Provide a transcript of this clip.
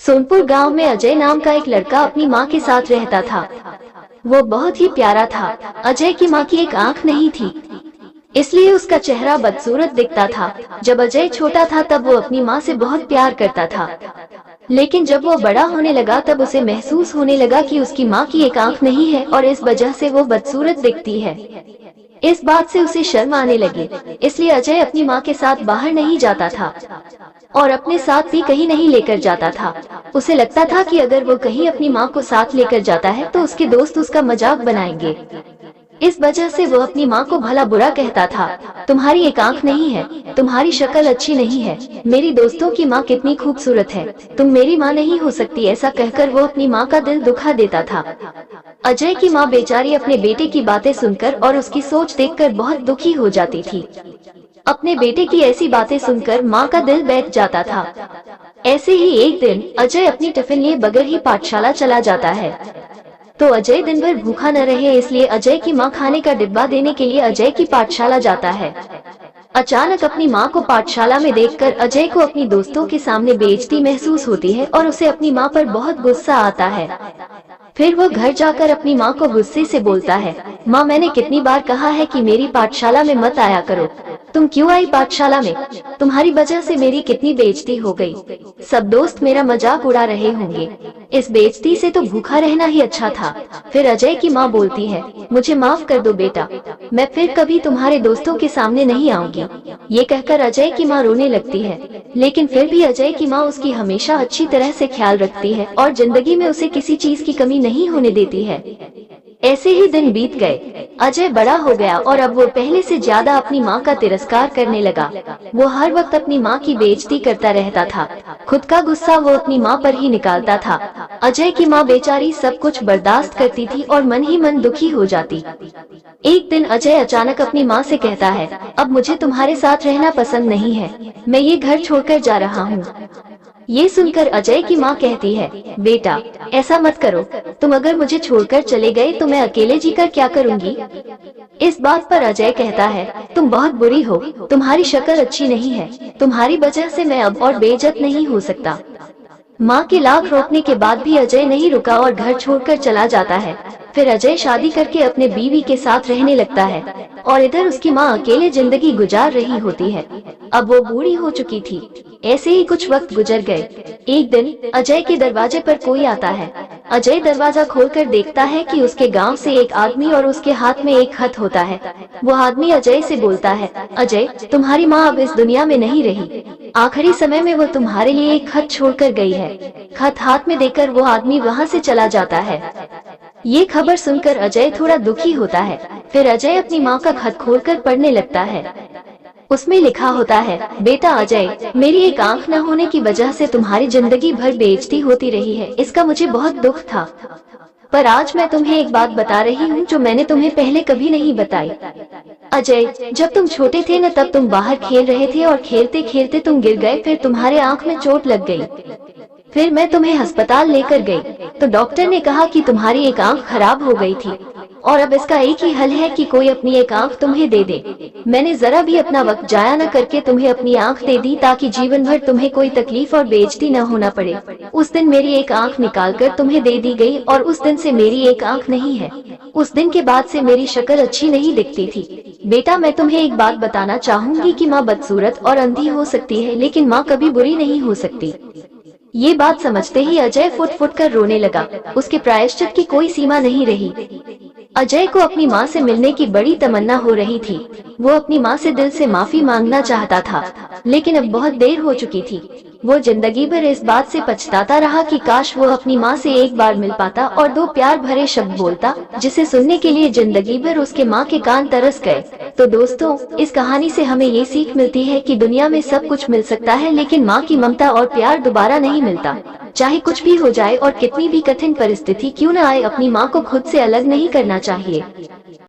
सोनपुर गांव में अजय नाम का एक लड़का अपनी मां के साथ रहता था। वो बहुत ही प्यारा था। अजय की मां की एक आंख नहीं थी, इसलिए उसका चेहरा बदसूरत दिखता था। जब अजय छोटा था तब वो अपनी मां से बहुत प्यार करता था, लेकिन जब वो बड़ा होने लगा तब उसे महसूस होने लगा कि उसकी मां की एक आंख नहीं है और इस वजह से वो बदसूरत दिखती है। इस बात से उसे शर्म आने लगी, इसलिए अजय अपनी मां के साथ बाहर नहीं जाता था और अपने साथ भी कहीं नहीं लेकर जाता था। उसे लगता था कि अगर वो कहीं अपनी मां को साथ लेकर जाता है तो उसके दोस्त उसका मजाक बनाएंगे। इस वजह से वो अपनी मां को भला बुरा कहता था। तुम्हारी एक आंख नहीं है, तुम्हारी शक्ल अच्छी नहीं है, मेरी दोस्तों की मां कितनी खूबसूरत है, तुम मेरी मां नहीं हो सकती, ऐसा कहकर वो अपनी मां का दिल दुखा देता था। अजय की मां बेचारी अपने बेटे की बातें सुनकर और उसकी सोच देखकर बहुत दुखी हो जाती थी। अपने बेटे की ऐसी बातें सुनकर मां का दिल बैठ जाता था। ऐसे ही एक दिन अजय अपनी टिफिन लिए बगैर ही पाठशाला चला जाता है। तो अजय दिन भर भूखा न रहे, इसलिए अजय की मां खाने का डिब्बा देने के लिए अजय की पाठशाला जाता है। अचानक अपनी मां को पाठशाला में देखकर अजय को अपनी दोस्तों के सामने बेइज्जती महसूस होती है और उसे अपनी मां पर बहुत गुस्सा आता है। फिर वो घर जाकर अपनी मां को गुस्से से बोलता है, मां, मैंने कितनी बार कहा है कि मेरी पाठशाला में मत आया करो, तुम क्यों आई पाठशाला में? तुम्हारी वजह से मेरी कितनी बेइज्जती हो गई। सब दोस्त मेरा मजाक उड़ा रहे होंगे, इस बेइज्जती से तो भूखा रहना ही अच्छा था। फिर अजय की मां बोलती है, मुझे माफ कर दो बेटा, मैं फिर कभी तुम्हारे दोस्तों के सामने नहीं आऊंगी। ये कहकर अजय की मां रोने लगती है, लेकिन फिर भी अजय की मां उसकी हमेशा अच्छी तरह से ख्याल रखती है और जिंदगी में उसे किसी चीज की कमी नहीं होने देती है। ऐसे ही दिन बीत गए। अजय बड़ा हो गया और अब वो पहले से ज्यादा अपनी मां का तिरस्कार करने लगा। वो हर वक्त अपनी मां की बेइज्जती करता रहता था। खुद का गुस्सा वो अपनी मां पर ही निकालता था। अजय की मां बेचारी सब कुछ बर्दाश्त करती थी और मन ही मन दुखी हो जाती। एक दिन अजय अचानक अपनी मां से कहता है, अब मुझे तुम्हारे साथ रहना पसंद नहीं है, मैं ये घर छोड़कर जा रहा हूँ। ये सुनकर अजय की मां कहती है, बेटा ऐसा मत करो, तुम अगर मुझे छोड़कर चले गए तो मैं अकेले जीकर क्या करूंगी। इस बात पर अजय कहता है, तुम बहुत बुरी हो, तुम्हारी शक्ल अच्छी नहीं है, तुम्हारी वजह से मैं अब और बेइज्जत नहीं हो सकता। माँ के लाख रोकने के बाद भी अजय नहीं रुका और घर छोड़कर चला जाता है। फिर अजय शादी करके अपने बीवी के साथ रहने लगता है और इधर उसकी माँ अकेले जिंदगी गुजार रही होती है। अब वो बूढ़ी हो चुकी थी। ऐसे ही कुछ वक्त गुजर गए। एक दिन अजय के दरवाजे पर कोई आता है। अजय दरवाजा खोलकर देखता है कि उसके गांव से एक आदमी और उसके हाथ में एक खत होता है। वो आदमी अजय से बोलता है, अजय तुम्हारी माँ अब इस दुनिया में नहीं रही, आखिरी समय में वो तुम्हारे लिए एक खत छोड़कर गई है। खत हाथ में देकर वो आदमी वहाँ से चला जाता है। ये खबर सुनकर अजय थोड़ा दुखी होता है। फिर अजय अपनी माँ का खत खोलकर पढ़ने लगता है। उसमें लिखा होता है, बेटा अजय, मेरी एक आंख न होने की वजह से तुम्हारी जिंदगी भर बेइज्जती होती रही है, इसका मुझे बहुत दुख था। पर आज मैं तुम्हें एक बात बता रही हूँ जो मैंने तुम्हें पहले कभी नहीं बताई। अजय, जब तुम छोटे थे न तब तुम बाहर खेल रहे थे और खेलते खेलते तुम गिर गए, फिर तुम्हारे आंख में चोट लग गई। फिर मैं तुम्हें अस्पताल लेकर गई तो डॉक्टर ने कहा कि तुम्हारी एक आंख खराब हो गई थी और अब इसका एक ही हल है कि कोई अपनी एक आंख तुम्हें दे दे। मैंने जरा भी अपना वक्त जाया न करके तुम्हें अपनी आंख दे दी ताकि जीवन भर तुम्हें कोई तकलीफ और बेइज्जती न होना पड़े। उस दिन मेरी एक आंख निकालकर तुम्हें दे दी गई और उस दिन से मेरी एक आंख नहीं है। उस दिन के बाद से मेरी शक्ल अच्छी नहीं दिखती थी। बेटा मैं तुम्हें एक बात बताना चाहूंगी कि माँ बदसूरत और अंधी हो सकती है, लेकिन माँ कभी बुरी नहीं हो सकती। ये बात समझते ही अजय फुट फुट कर रोने लगा। उसके प्रायश्चित की कोई सीमा नहीं रही। अजय को अपनी माँ से मिलने की बड़ी तमन्ना हो रही थी। वो अपनी माँ से दिल से माफी मांगना चाहता था, लेकिन अब बहुत देर हो चुकी थी। वो जिंदगी भर इस बात से पछताता रहा कि काश वो अपनी माँ से एक बार मिल पाता और दो प्यार भरे शब्द बोलता, जिसे सुनने के लिए जिंदगी भर उसके माँ के कान तरस गए। तो दोस्तों, इस कहानी से हमें ये सीख मिलती है कि दुनिया में सब कुछ मिल सकता है, लेकिन माँ की ममता और प्यार दोबारा नहीं मिलता। चाहे कुछ भी हो जाए और कितनी भी कठिन परिस्थिति क्यों न आए, अपनी माँ को खुद से अलग नहीं करना चाहिए।